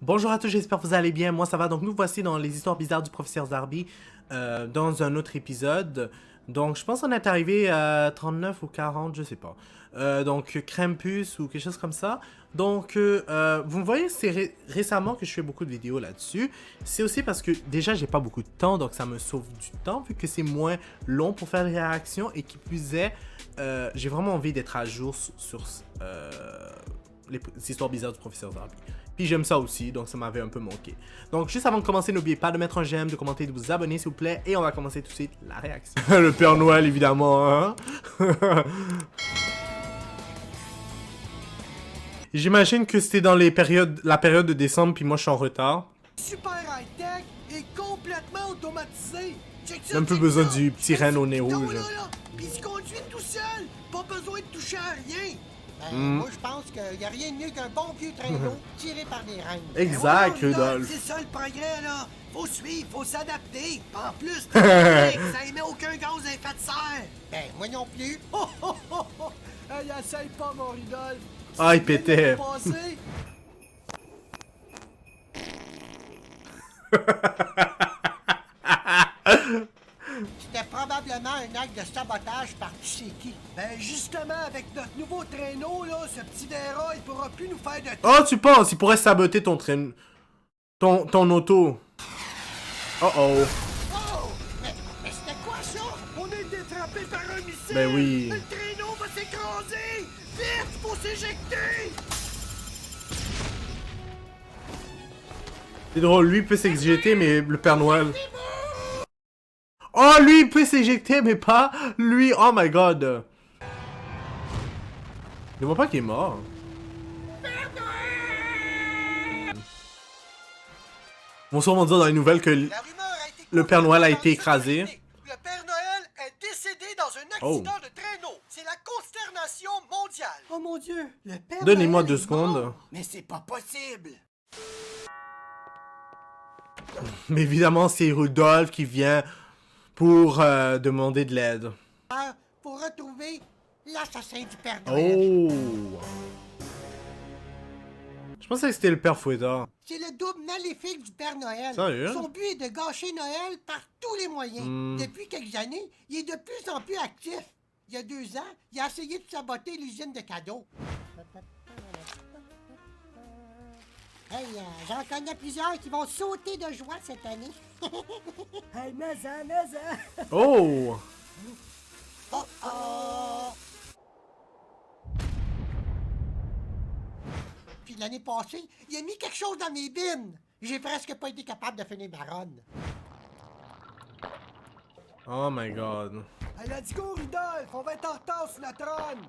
Bonjour à tous, j'espère que vous allez bien. Moi ça va, donc nous voici dans les histoires bizarres du professeur Zarby dans un autre épisode. Donc je pense qu'on est arrivé à 39 ou 40, je sais pas. Donc Krampus ou quelque chose comme ça. Donc vous me voyez, c'est récemment que je fais beaucoup de vidéos là-dessus. C'est aussi parce que déjà j'ai pas beaucoup de temps, donc ça me sauve du temps vu que c'est moins long pour faire des réactions et qui plus est, j'ai vraiment envie d'être à jour sur les histoires bizarres du professeur Zarby. Puis j'aime ça aussi, donc ça m'avait un peu manqué. Donc juste avant de commencer, n'oubliez pas de mettre un j'aime, de commenter, de vous abonner s'il vous plaît. Et on va commencer tout de suite la réaction. Le Père Noël évidemment, hein. J'imagine que c'était dans la période de décembre, puis moi je suis en retard. Super high-tech et complètement automatisé. Check ça, Même plus check besoin ça. du petit renne au nez Non, rouge. là, là. Puis il se conduit tout seul. Pas besoin de toucher à rien. Moi, je pense qu'il n'y a rien de mieux qu'un bon vieux traîneau tiré par des reines. Exact, Ben voilà, Rudolph. c'est ça le progrès, là. Faut suivre, faut s'adapter. En plus, ça émet aucun gaz à effet de serre. Ben, moi non plus. Oh, oh, oh, oh. Hey, essaye pas, mon Rudolph. Ah, il pétait. Passé. C'était probablement un acte de sabotage par tu sais qui. Ben justement, avec notre nouveau traîneau, là, ce petit Vera, il pourra plus nous faire de Oh, tu penses, il pourrait saboter ton train... Ton auto. Oh oh. Oh! Mais c'était quoi ça? On a été frappé par un missile! Ben oui. Le traîneau va s'écraser! Vite, faut s'éjecter! C'est drôle, lui il peut s'éjecter, mais le Père Noël... Oh, lui il peut s'éjecter, mais pas lui. Oh my god. Je vois pas qu'il est mort. On va sûrement dire dans les nouvelles que La rumeur a été le Père Noël a été confirmée dans écrasé. le communiqué. Le Père Noël est décédé dans un accident de traîneau. C'est la consternation mondiale. Oh mon Dieu, le père Donnez-moi Noël 2 est secondes. mort? Mais c'est pas possible! Mais évidemment, c'est Rudolph qui vient pour demander de l'aide. Pour retrouver l'assassin du Père Noël. Oh. Je pensais que c'était le Père Fouettard. C'est le double maléfique du Père Noël. Sérieux? Son but est de gâcher Noël par tous les moyens. Depuis quelques années, il est de plus en plus actif. Il y a 2 ans, il a essayé de saboter l'usine de cadeaux. Hey, j'en connais plusieurs qui vont sauter de joie cette année. Hey, mais Oh. Oh oh! Puis l'année passée, il a mis quelque chose dans mes bines. J'ai presque pas été capable de finir ma run. Oh my god. Hey, let's go, Rudolph! On va être en retard sur notre run!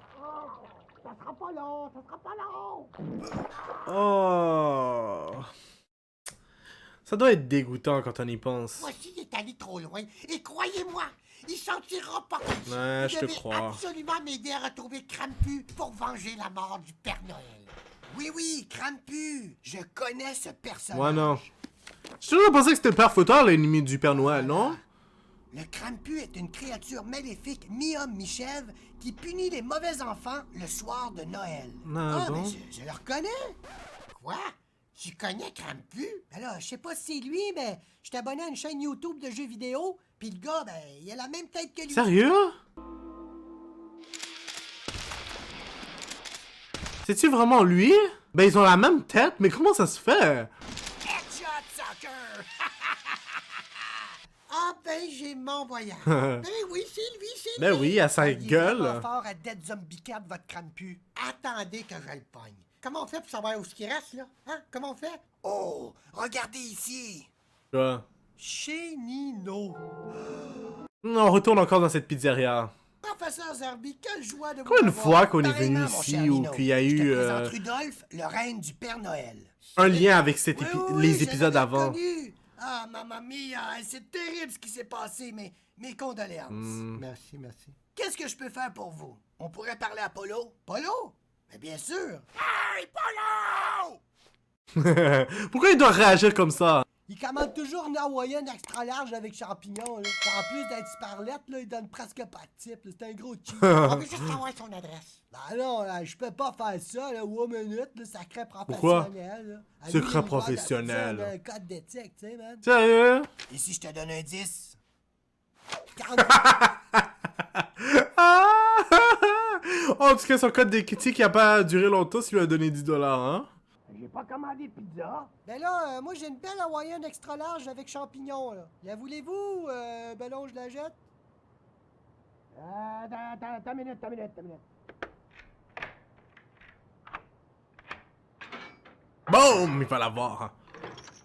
Ça sera pas long, ça sera pas long. Oh. Ça doit être dégoûtant quand on y pense. Voici, il est allé trop loin. Et croyez-moi, il s'en tirera pas comme ça. Ouais, je te Il devait crois. absolument m'aider à retrouver Krampus pour venger la mort du Père Noël. Oui, oui, Krampus! Je connais ce personnage. Moi non. J'ai toujours pensé que c'était le Père Fouettard, l'ennemi du Père Noël, non? Le Krampus est une créature maléfique mi-homme, mi-chèvre qui punit les mauvais enfants le soir de Noël. Ah, bon? mais je le reconnais! Quoi? Tu connais Krampus? Ben là, je sais pas si c'est lui, mais je suis abonné à une chaîne YouTube de jeux vidéo, puis le gars, ben, il a la même tête que lui. Sérieux? C'est-tu vraiment lui? Ben ils ont la même tête, mais comment ça se fait? Headshot Soccer! Ah ben, j'ai mon voyage. Ben oui, c'est lui, c'est Ben lui. oui, à sa Il est gueule. vraiment fort à Dead Zombie Cat, votre Krampus. Attendez que je le pogne. Comment on fait pour savoir où ce qui reste, là? Hein? Comment on fait? Oh, regardez ici! Quoi? Chez Nino. On retourne encore dans cette pizzeria. Professeur Zarby, quelle joie de vous Combien de revoir. fois qu'on est venu Pareillement, mon ici cher ou Nino. qu'il y a Je te eu présente Rudolph, le reine du Père Noël. un lien avec Oui, oui, les je épisodes l'avais avant? reconnu. Ah, mamma mia, c'est terrible ce qui s'est passé, mais mes condoléances. Merci, merci. Qu'est-ce que je peux faire pour vous? On pourrait parler à Polo? Polo? Mais bien sûr. Hey, Polo! Pourquoi il doit réagir comme ça? Il commande toujours une hawaïenne extra large avec champignons, là. Puis en plus d'être super lettre, là, il donne presque pas de type, là. C'est un gros cheat. On veut juste savoir son adresse. Ben non, là, je peux pas faire ça, là, 1 minute, là, sacré professionnel, là. À Secret lui, il va professionnel. d'habitude, un code d'éthique, tu sais, man. Sérieux? Et si je te donne un 10? 40. Ah! En tout cas, son code d'éthique a pas duré longtemps s'il lui a donné 10$, hein? J'ai pas commandé de pizza. Ben là, moi j'ai une belle hawaïenne extra large avec champignons, là. La voulez-vous? Ben non, je la jette. Attends une minute. Boum! Il va l'avoir.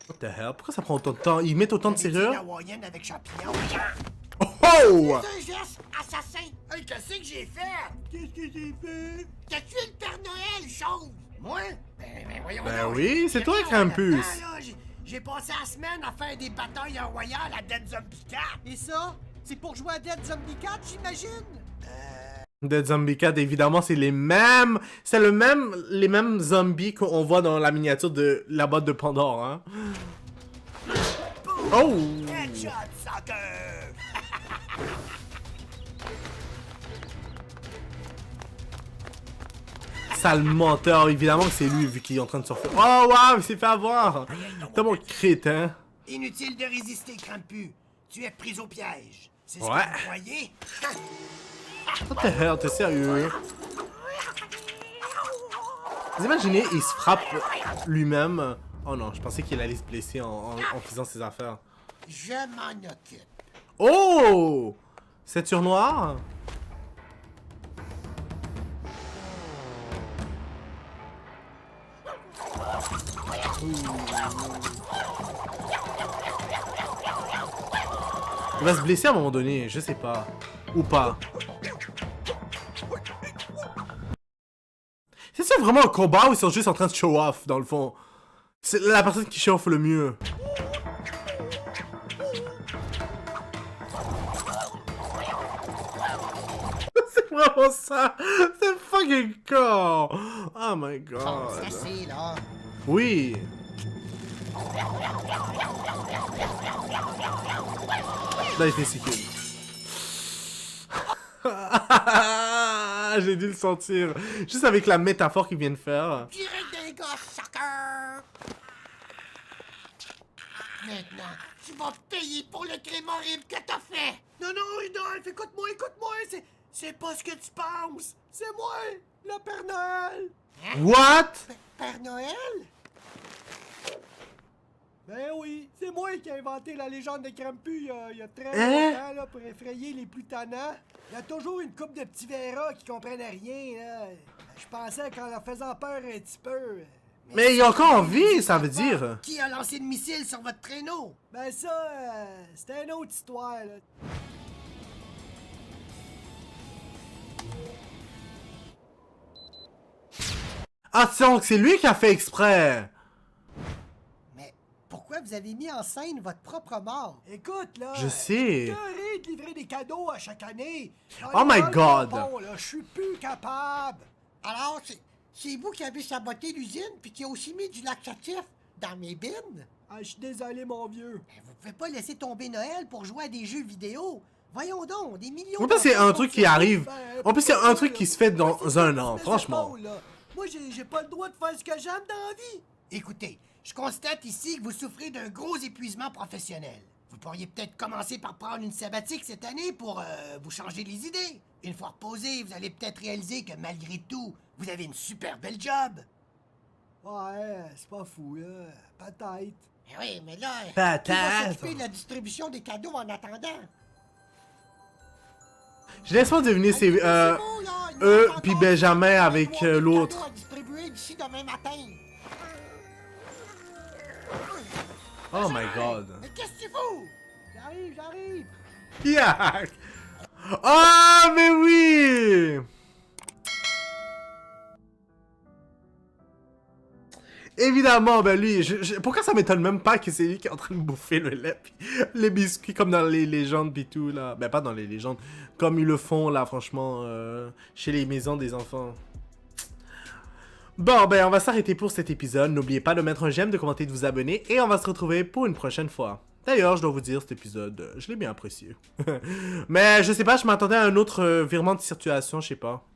What the hell? Pourquoi ça prend autant de temps? Ils mettent autant de Une serrure? hawaïenne avec champignons. Oh oh! C'est un geste assassin! Hey, qu'est-ce que j'ai fait? Qu'est-ce que j'ai fait? T'as tué le Père Noël, chose! Moi? Ben voyons Ben donc. oui, c'est J'ai toi, rien Krampus. là-dedans, là. J'ai passé la semaine à faire des batailles royales à Dead Zombie 4. Et ça? C'est pour jouer à Dead Zombie 4, j'imagine? Dead Zombie 4, évidemment, c'est les mêmes. C'est les mêmes zombies qu'on voit dans la miniature de la boîte de Pandore, hein. Oh! Headshot, sucker! Sale menteur, évidemment que c'est lui, vu qu'il est en train de surfer. Oh, waouh, il s'est fait avoir! T'es mon crétin. Inutile de résister, Krampus. Tu es pris au piège. C'est ce Ouais. que vous croyez? What the hell, t'es sérieux? Vous imaginez, il se frappe lui-même. Oh non, je pensais qu'il allait se blesser en faisant ses affaires. Je m'en occupe. Oh! Ceinture noire? Il va se blesser à un moment donné, je sais pas. Ou pas. C'est ça vraiment un combat ou ils sont juste en train de show off dans le fond? C'est la personne qui chauffe le mieux. C'est vraiment ça! C'est fucking con! Oh my Bon, god! c'est assez, là. Oui! Là, il fait si cool. J'ai dû le sentir. Juste avec la métaphore qu'il vient de faire. Direct des gosses, sucker! Maintenant, tu vas payer pour le crime horrible que t'as fait. Non, Rudolph, écoute-moi, c'est pas ce que tu penses. C'est moi, le Père Noël. What? Père Noël? Ben oui, c'est moi qui ai inventé la légende de Krampus il y a très longtemps là, pour effrayer les plus tannants. Il y a toujours une couple de petits verras qui comprennent rien. Là. Je pensais qu'en leur faisant peur un petit peu. Mais il a encore envie, ça veut dire. Qui a lancé le missile sur votre traîneau? Ben ça, c'était une autre histoire. Là. Ah, donc c'est lui qui a fait exprès. Mais pourquoi vous avez mis en scène votre propre mort? Écoute, là. Je sais. Je suis curé de livrer des cadeaux à chaque année. Oh my God. Je suis plus capable. Alors, c'est vous qui avez saboté l'usine puis qui a aussi mis du laxatif dans mes bines? Ah, je suis désolé, mon vieux. Ben, vous pouvez pas laisser tomber Noël pour jouer à des jeux vidéo. Voyons donc, des millions En plus, c'est un d'enfants truc sont qui sur- arrive. Ben, En plus, c'est un pourquoi, truc là? qui se fait dans Moi, c'est un pas an, mes franchement. épaules, là. Moi, j'ai pas le droit de faire ce que j'aime dans la vie. Écoutez, je constate ici que vous souffrez d'un gros épuisement professionnel. Vous pourriez peut-être commencer par prendre une sabbatique cette année pour vous changer les idées. Une fois reposé, vous allez peut-être réaliser que malgré tout, vous avez une super belle job. Ouais, c'est pas fou, là. Peut-être. Eh oui, mais là, Peut-être. Qui va s'occuper de la distribution des cadeaux en attendant? Je laisse pas deviner c'est C'est beau, là. Il nous eux reste puis encore Benjamin des avec cadeaux à l'autre. distribuer d'ici demain matin. Oh my god. mais qu'est-ce que tu fous? J'arrive. Yak! Ah, mais oui! Évidemment, ben lui, pourquoi ça m'étonne même pas que c'est lui qui est en train de bouffer le lait pis les biscuits comme dans les légendes pis tout là. Ben pas dans les légendes, comme ils le font là franchement chez les maisons des enfants. Bon, ben, on va s'arrêter pour cet épisode. N'oubliez pas de mettre un j'aime, de commenter, de vous abonner. Et on va se retrouver pour une prochaine fois. D'ailleurs, je dois vous dire, cet épisode, je l'ai bien apprécié. Mais je sais pas, je m'attendais à un autre virement de situation, je sais pas.